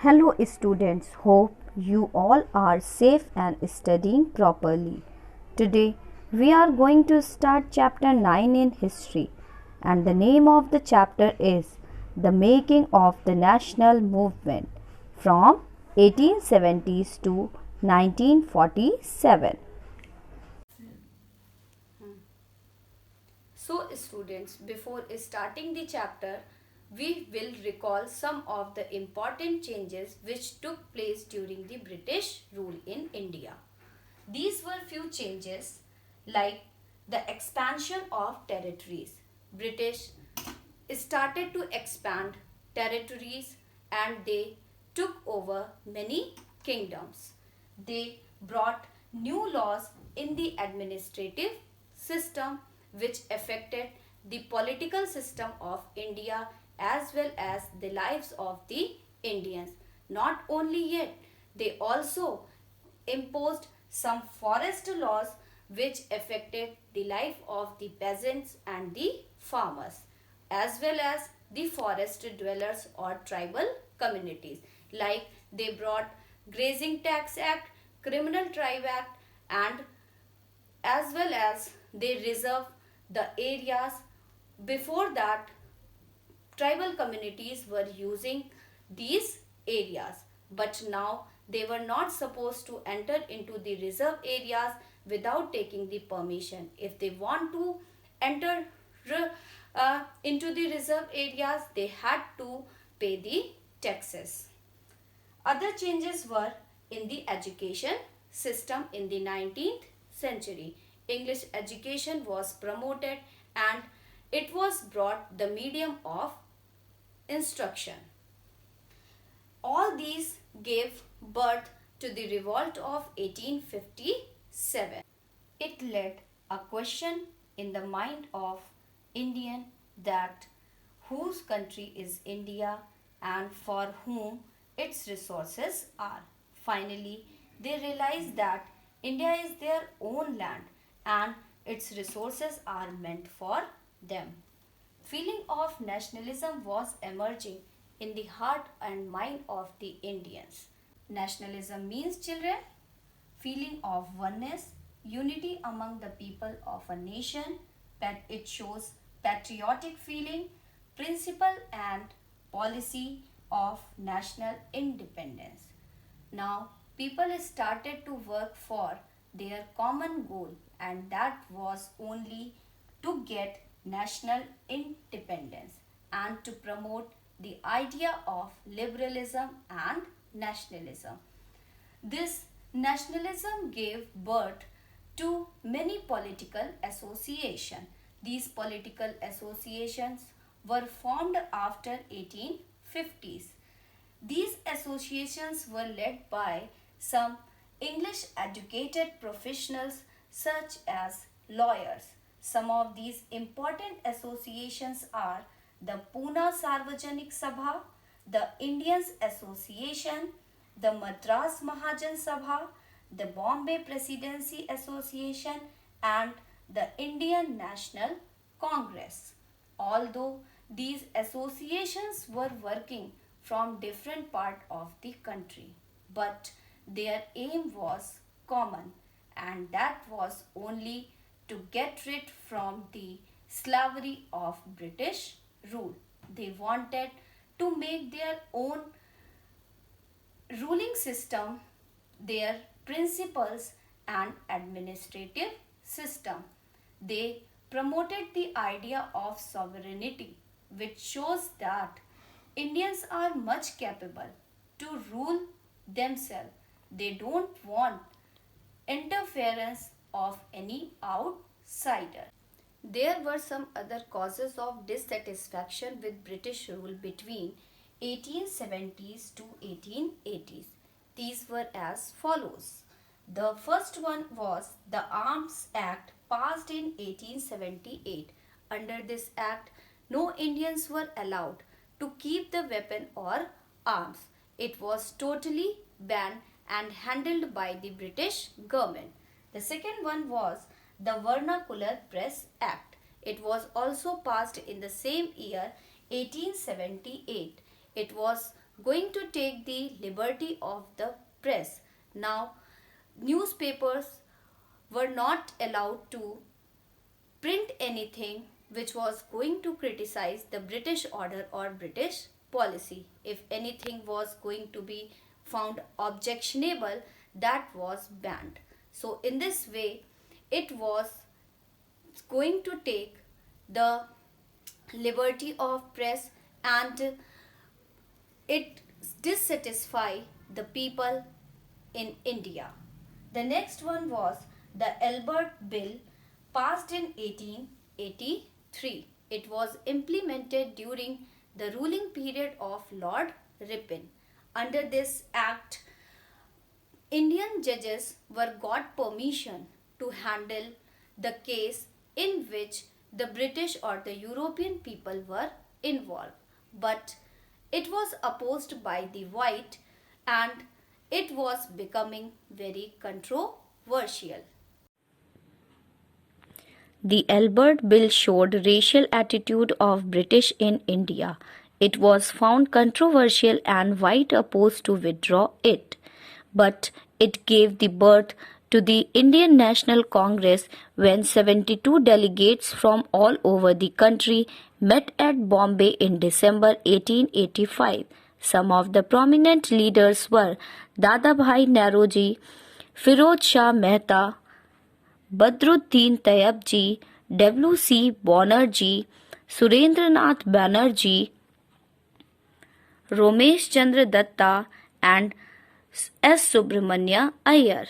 Hello students, hope you all are safe and studying properly. Today we are going to start chapter 9 in history, and the name of the chapter is The Making of the National Movement from 1870s to 1947. So, students, before starting the chapter, we will recall some of the important changes which took place during the British rule in India. These were few changes like the expansion of territories. British started to expand territories and they took over many kingdoms. They brought new laws in the administrative system which affected the political system of India as well as the lives of the Indians. Not only yet, they also imposed some forest laws which affected the life of the peasants and the farmers as well as the forest dwellers or tribal communities, like they brought grazing tax act, criminal tribe act, and as well as they reserve the areas. Before that, tribal communities were using these areas, but now they were not supposed to enter into the reserve areas without taking the permission. If they want to enter into the reserve areas, they had to pay the taxes. Other changes were in the education system in the 19th century. English education was promoted and it was brought the medium of instruction. All these gave birth to the revolt of 1857. It led a question in the mind of Indian that whose country is India and for whom its resources are. Finally, they realized that India is their own land and its resources are meant for them. Feeling of nationalism was emerging in the heart and mind of the Indians. Nationalism means, children, feeling of oneness, unity among the people of a nation, that it shows patriotic feeling, principle and policy of national independence. Now, people started to work for their common goal, and that was only to get national independence and to promote the idea of liberalism and nationalism. This nationalism gave birth to many political associations. These political associations were formed after 1850s. These associations were led by some English educated professionals such as lawyers. Some of these important associations are the Pune Sarvajanik Sabha, the Indians Association, the Madras Mahajan Sabha, the Bombay Presidency Association, and the Indian National Congress. Although these associations were working from different part of the country, but their aim was common, and that was only to get rid from the slavery of British rule. They wanted to make their own ruling system, their principles and administrative system. They promoted the idea of sovereignty, which shows that Indians are much capable to rule themselves. They don't want interference of any outsider. There were some other causes of dissatisfaction with British rule between 1870s to 1880s. These were as follows. The first one was the Arms Act passed in 1878. Under this act, no Indians were allowed to keep the weapon or arms. It was totally banned and handled by the British government. The second one was the Vernacular Press Act. It was also passed in the same year 1878. It was going to take the liberty of the press. Now, newspapers were not allowed to print anything which was going to criticize the British order or British policy. If anything was going to be found objectionable, that was banned. So, in this way, it was going to take the liberty of press and it dissatisfy the people in India. The next one was the Albert Bill passed in 1883. It was implemented during the ruling period of Lord Ripon. Under this act, Indian judges were got permission to handle the case in which the British or the European people were involved. But it was opposed by the white and it was becoming very controversial. The Albert Bill showed racial attitude of British in India. It was found controversial and white opposed to withdraw it. But it gave the birth to the Indian National Congress when 72 delegates from all over the country met at Bombay in December 1885. Some of the prominent leaders were Dadabhai Naoroji, Firoz Shah Mehta, Badruddin Tayyab W.C. Banerjee, Surendranath Banerjee, Romesh Chandra Datta, and S. Subramanya Iyer.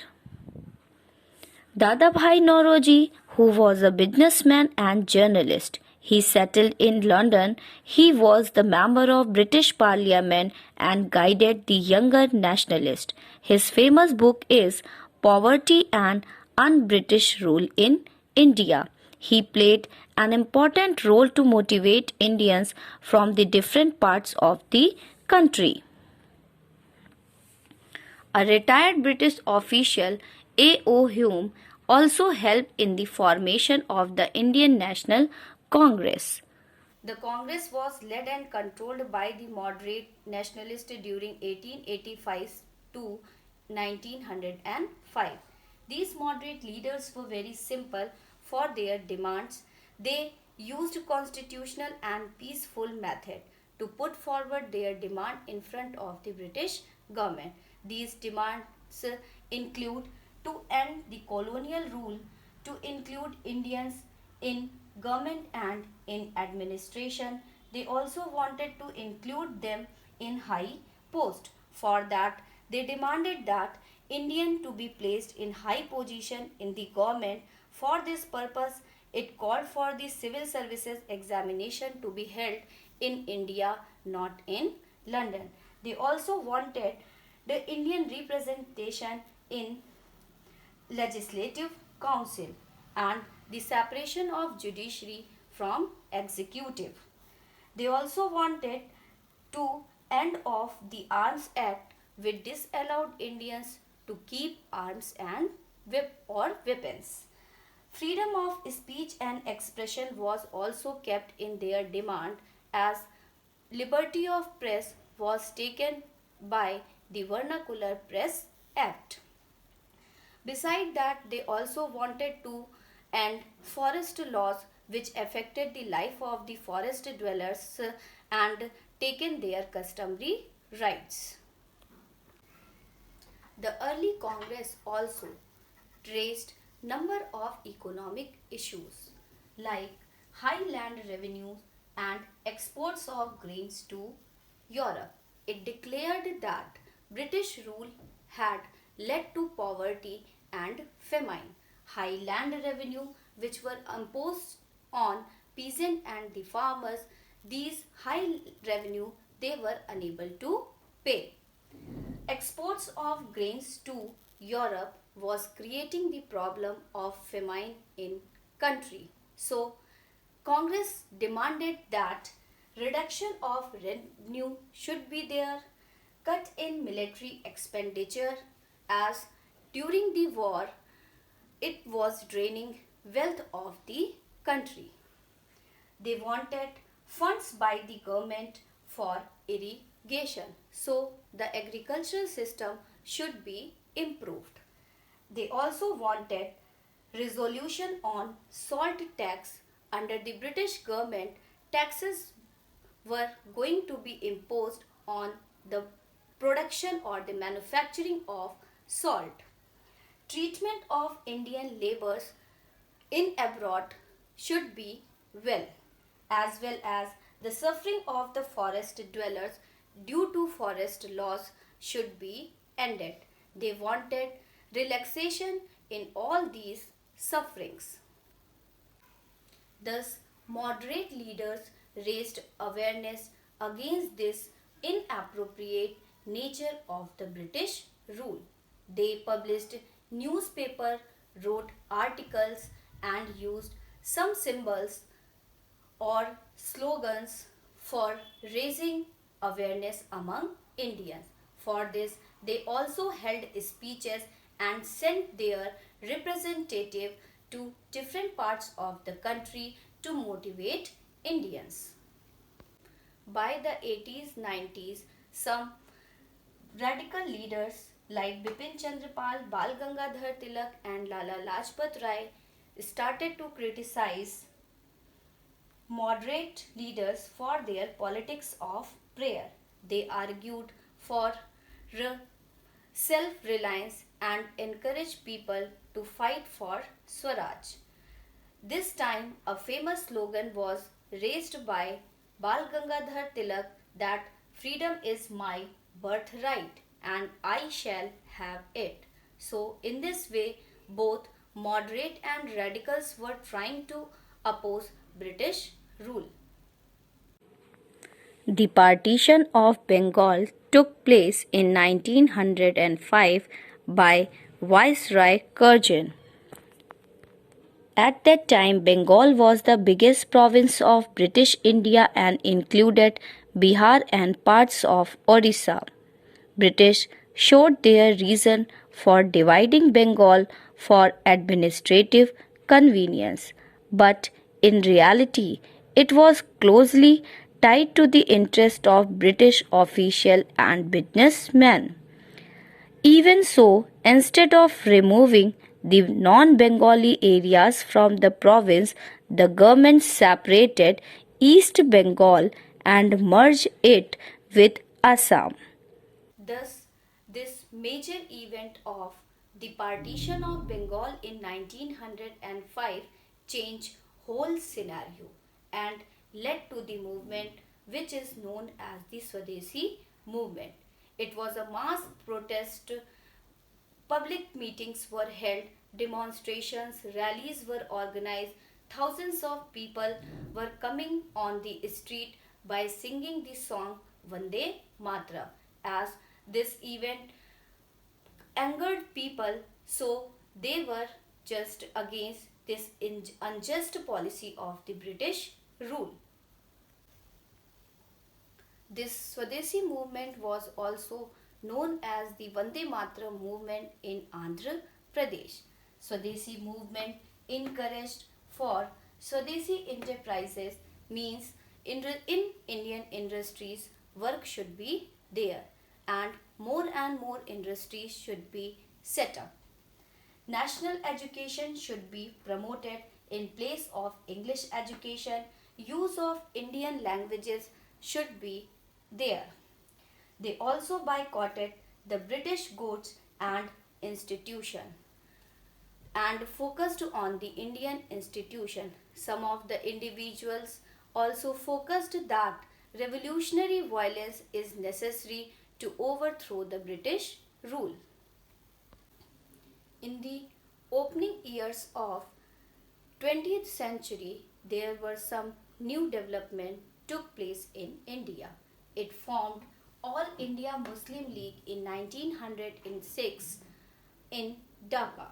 Dadabhai Naoroji, who was a businessman and journalist, he settled in London. He was the member of British Parliament and guided the younger nationalists. His famous book is Poverty and Un-British Rule in India. He played an important role to motivate Indians from the different parts of the country. A retired British official, A.O. Hume, also helped in the formation of the Indian National Congress. The Congress was led and controlled by the moderate nationalists during 1885 to 1905. These moderate leaders were very simple for their demands. They used constitutional and peaceful method to put forward their demand in front of the British government. These demands include to end the colonial rule, to include Indians in government and in administration. They also wanted to include them in high post. For that, they demanded that Indian to be placed in high position in the government. For this purpose, it called for the civil services examination to be held in India, not in London. They also wanted the Indian representation in legislative council and the separation of judiciary from executive. They also wanted to end off the Arms Act which disallowed Indians to keep arms and weapons. Freedom of speech and expression was also kept in their demand as liberty of press was taken by the Vernacular Press Act. Beside that, they also wanted to end forest laws which affected the life of the forest dwellers and taken their customary rights. The early Congress also raised number of economic issues like high land revenues and exports of grains to Europe. It declared that British rule had led to poverty and famine. High land revenue which were imposed on peasant and the farmers, these high revenue they were unable to pay. Exports of grains to Europe was creating the problem of famine in country. So Congress demanded that reduction of revenue should be there, cut in military expenditure as during the war it was draining wealth of the country. They wanted funds by the government for so the agricultural system should be improved. They also wanted resolution on salt tax. Under the British government, taxes were going to be imposed on the production or the manufacturing of salt. Treatment of Indian laborers in abroad should be well as the suffering of the forest dwellers due to forest loss should be ended. They wanted relaxation in all these sufferings. Thus, moderate leaders raised awareness against this inappropriate nature of the British rule. They published newspaper, wrote articles and used some symbols or slogans for raising awareness among Indians. For this, they also held speeches and sent their representative to different parts of the country to motivate Indians. By the 80s, 90s, some radical leaders like Bipin Chandrapal, Bal Gangadhar Tilak and Lala Lajpat Rai started to criticize moderate leaders for their politics of prayer. They argued for self-reliance and encouraged people to fight for Swaraj. This time, a famous slogan was raised by Bal Gangadhar Tilak that freedom is my birthright and I shall have it. So, in this way, both moderate and radicals were trying to oppose British rule. The partition of Bengal took place in 1905 by Viceroy Curzon. At that time, Bengal was the biggest province of British India and included Bihar and parts of Orissa. British showed their reason for dividing Bengal for administrative convenience, but in reality, it was closely tied to the interest of British official and businessmen. Even so, instead of removing the non Bengali areas from the province, the government separated East Bengal and merged it with Assam. Thus, this major event of the partition of Bengal in 1905 changed whole scenario and led to the movement which is known as the Swadeshi movement. It was a mass protest. Public meetings were held, demonstrations, rallies were organized, thousands of people were coming on the street by singing the song Vande Matra. As this event angered people, so they were just against this unjust policy of the British rule. This Swadeshi movement was also known as the Vande Mataram movement in Andhra Pradesh. Swadeshi movement encouraged for Swadeshi enterprises means in Indian industries work should be there and more industries should be set up. National education should be promoted in place of English education. Use of Indian languages should be there. They also boycotted the British goods and institution and focused on the Indian institution. Some of the individuals also focused that revolutionary violence is necessary to overthrow the British rule. In the opening years of 20th century, there were some new development took place in India. It formed All India Muslim League in 1906 in Dhaka.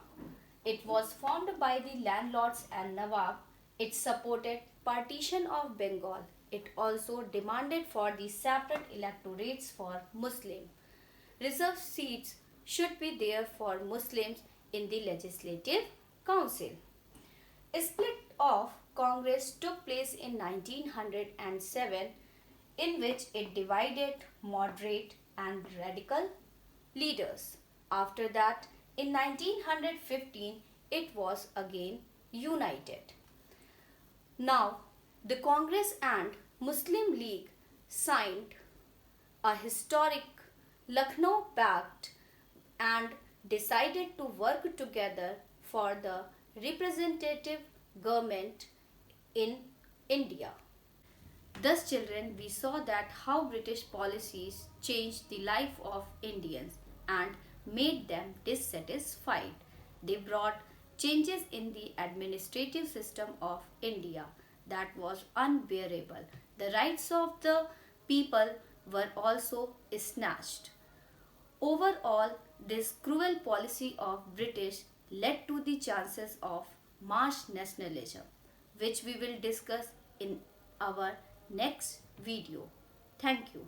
It was formed by the landlords and Nawab. It supported partition of Bengal. It also demanded for the separate electorates for Muslims. Reserved seats should be there for Muslims in the Legislative Council. A split of Congress took place in 1907 in which it divided moderate and radical leaders. After that, in 1915, it was again united. Now, the Congress and Muslim League signed a historic Lucknow Pact and decided to work together for the representative government in India. Thus, children, we saw that how British policies changed the life of Indians and made them dissatisfied. They brought changes in the administrative system of India that was unbearable. The rights of the people were also snatched. Overall, this cruel policy of British led to the chances of mass nationalism, which we will discuss in our next video. Thank you.